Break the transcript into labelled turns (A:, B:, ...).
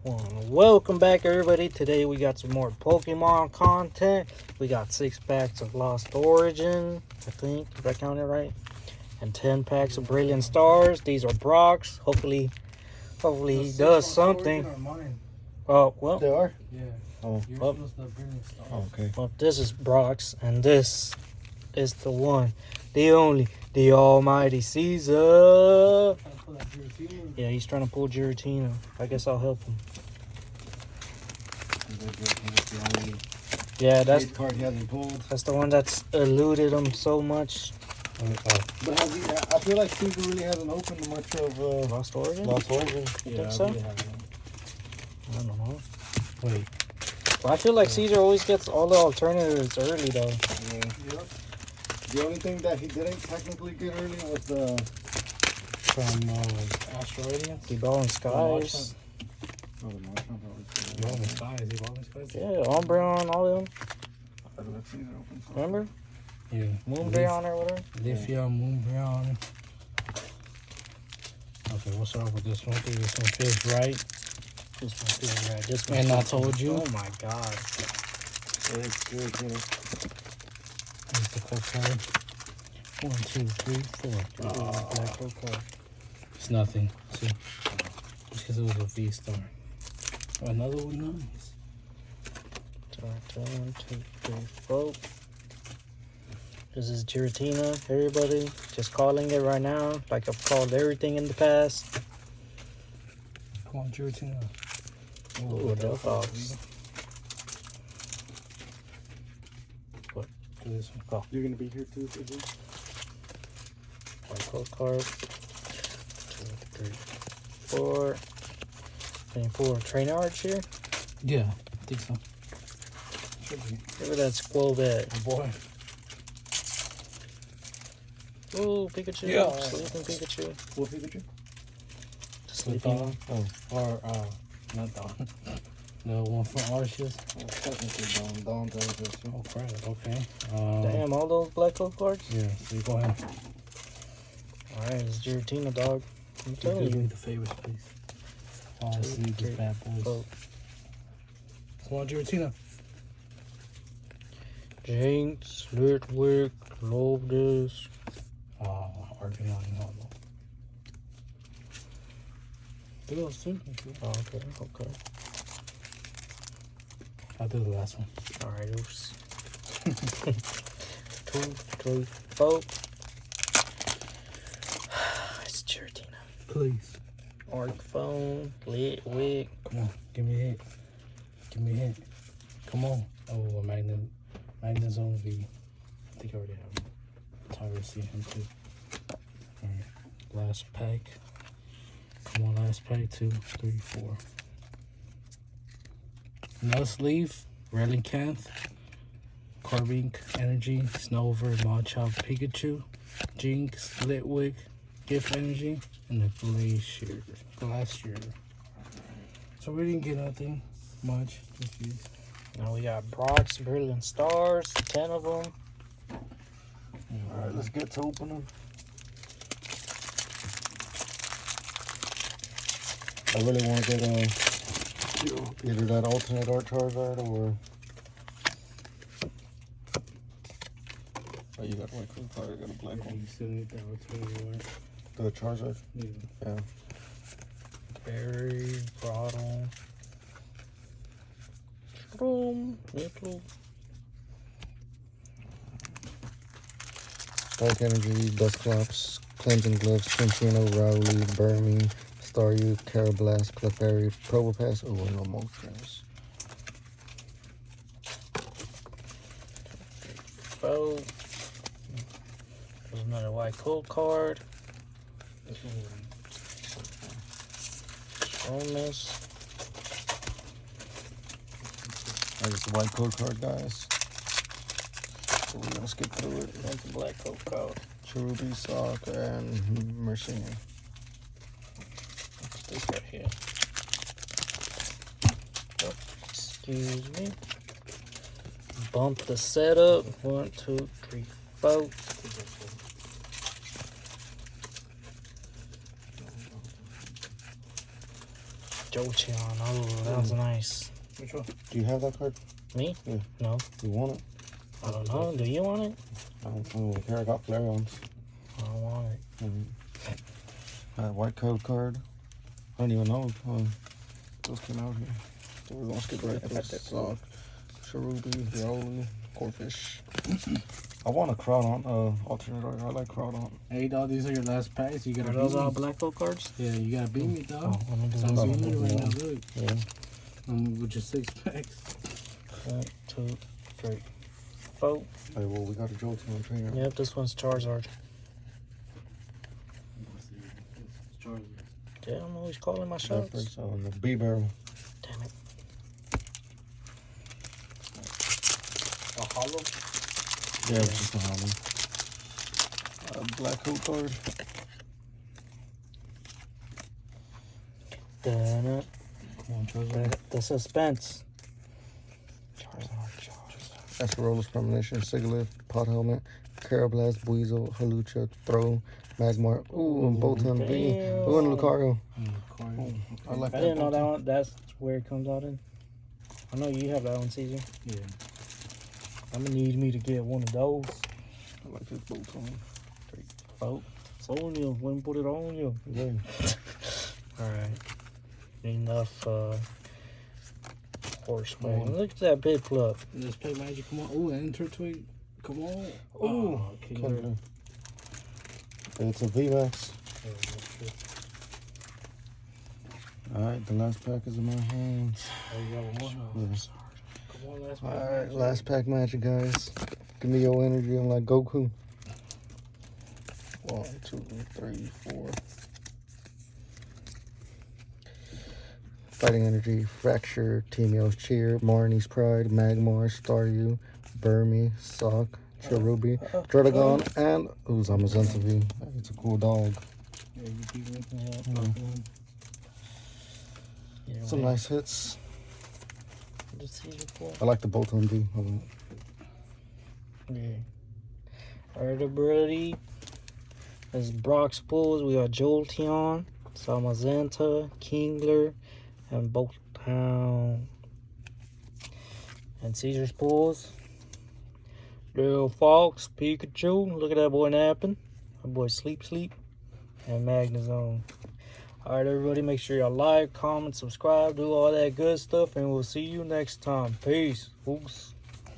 A: Welcome back, everybody. Today we got some more Pokemon content. We got 6 packs of Lost Origin, I think, if I counted right, and 10 packs of Brilliant Stars. These are Brock's. Hopefully he does something. Oh, well.
B: They are?
C: Yeah.
B: Oh.
C: Yours was the Brilliant Star.
B: Oh, okay.
A: Well, this is Brock's, and this is the one, the only, the almighty Caesar. Yeah, he's trying to pull Giratina. I guess I'll help him. Yeah, that's
B: card he hasn't pulled.
A: That's the one that's eluded him so much.
B: But has he, I feel like Caesar really hasn't opened much of
A: Lost Origin?
B: Lost Origin.
A: You think so?
C: Really
A: I don't know.
C: Wait.
A: Well, I feel like Caesar always gets all the alternatives early, though.
B: Yeah. Yep. The only thing that he didn't technically get early was the
C: From Astro Radiance?
A: Evolving Skies.
B: Oh, the Marshall.
C: Evolving Skies. Evolving Skies?
A: Yeah, Umbreon, all of them.
B: I let Caesar open something.
A: Remember?
C: Yeah.
A: Moonbreon or whatever.
C: Lithia, Moonbreon. Okay, what's up with this one? I think this one feels right.
A: This one feels right. This one.
C: And I told you.
A: Oh my god.
B: Yeah, it's good, you know.
C: Here's the code card. 1, 2, 3, 4.
A: Black code card.
C: It's nothing. See? Just because it was a V-Star. Another one, nice.
A: 1, 2, 3, 4. This is Giratina, everybody. Just calling it right now, like I've called everything in the past.
C: Come on, Giratina.
A: Ooh, Delphox. What?
C: Do this one.
A: Oh,
B: You're going to be here too, Caesar?
A: white code card. 2, 3, 4. Can you pull a trainer arch here?
C: Yeah, I think so.
B: Should be.
A: Look at that Squobet.
C: Oh boy.
A: Ooh, Pikachu.
C: Yeah.
A: Sleeping Pikachu.
B: What Pikachu?
A: Sleeping one.
C: Oh, or, not Dawn. The one from Arceus.
B: Well, technically, Dawn does this too.
C: Oh, crap. Okay.
A: Damn, all those black code cards?
C: Yeah, so you go ahead.
A: Alright, it's Giratina, dog. I'm
C: Give
A: telling
C: me
A: you.
C: the favorites, please. Oh, I
A: 2,
C: see the
A: 3,
C: bad boys.
A: 4.
C: Come on, Giratina.
A: Jinx, Litwick, Lobdus.
C: Oh, Archeon and Hollow. Do those too.
A: Oh, okay.
C: I'll do the last one.
A: Alright, oops. 2, 3, 4. It's Giratina.
C: Please.
A: Arc Phone, Litwick.
C: Come on, give me a hit. Give me a hit. Come on. Oh, a Magnezone V. I think I already have him. Tyrese him too. Alright, last pack. Come on, last pack. 2, 3, 4. Nuzleaf, Relicanth, Carbink Energy, Snover, Machop, Pikachu, Jinx, Litwick, Gift Energy, and the Glacier. So we didn't get nothing much. Just these.
A: Now we got Brock's Brilliant Stars, 10 of them.
B: Alright, let's get to opening. I really want to get either that alternate art Charizard or... Oh, you got a white code card, I got a black one.
C: You still need that alternative, right?
B: The Charizard? Yeah.
A: Berry, Bottle. Boom, Little.
B: Dark Energy, Dusclops, Cleansing Gloves, Cinccino, Rowley, Burmy, Staryu, Carablast, Clefairy, Probopass. Oh, no motions.
A: 4. There's another white code card. Bonus.
B: There's the white code card, guys. So we're gonna skip through it.
A: That's a black code card.
B: Cherubi, Sock, and Mercini.
A: What's this right here? Oh, excuse me. Bump the setup. 1, 2, 3, 4. Jolteon. Oh, that was nice.
C: Which one?
B: Do you have that card?
A: Me?
B: Yeah.
A: No.
B: You want it?
A: I don't know. Do you want it?
B: I don't really care. I got Flareons.
A: I don't want it.
B: White code card. I don't even know if those came out here. So we're gonna skip right through Sock, Cherubi, Riolu, Corfish. I want a Crawdon, alternate art. I like Crawdon.
C: Hey, dog, these are your last packs. You gotta
A: Are
C: beat
A: those
C: me.
A: all black gold cards?
C: Yeah, you gotta beat me, dog.
A: Oh, let me do
C: So I'm
A: this.
C: beating you right now. Look,
B: Yeah.
C: with your 6 packs.
A: 1, 2, 3, 4.
B: Hey, well, we got a Jolteon trainer.
A: Yep, this one's Charizard. Yeah, I don't know who's calling my shots.
B: So, and the B-Barrel.
A: Damn it.
C: A hollow?
B: Yeah, it's just a hollow. Black code card.
A: Damn it.
C: Come on, Charizard.
A: The suspense.
B: Asperola's Premonition, Sigilyph, Pot Helmet, Carablast, Buizel, Halucha, Throw, Magmar, ooh, and Bolton V. Ooh, and Lucario. I like
A: I
B: that.
A: didn't know that
B: Bolton.
A: one. That's where it comes out in. I know you have that one, Caesar.
C: Yeah.
A: I'm gonna need me to get one of those.
B: I like this Bolton.
A: Oh, it's on you. Let me put it on you.
B: Yeah.
A: Alright. Enough horseback. Look at that big club.
C: Let's play Magic. Come on. Ooh, Enter Twig. Come on.
A: Ooh.
C: Oh, killer.
B: It's a VMAX. Alright, the last pack is in my hands.
C: Oh, you got one more?
B: Yes.
C: Come on, last pack.
B: Alright, last pack magic, guys. Give me your energy. I'm like Goku. 1, 2, 3, 4. Fighting Energy, Fracture, Teamio's Cheer, Marnie's Pride, Magmar, Staryu, Burmy, Sock, Cherubi, Druddigon, and Zamazenta V. It's a cool dog.
C: Yeah, you beat me.
A: Yeah,
B: Some nice hits.
A: Just Caesar pull.
B: I like the Bolton V. a lot.
A: Yeah. Alright, everybody. This is Brock's pulls. We got Jolteon, Zamazenta, Kingler, and Bolttown. And Caesar's pulls. Little Fox, Pikachu. Look at that boy napping. That boy sleep. And Magnezone. Alright, everybody, make sure y'all like, comment, subscribe, do all that good stuff, and we'll see you next time. Peace. Oops.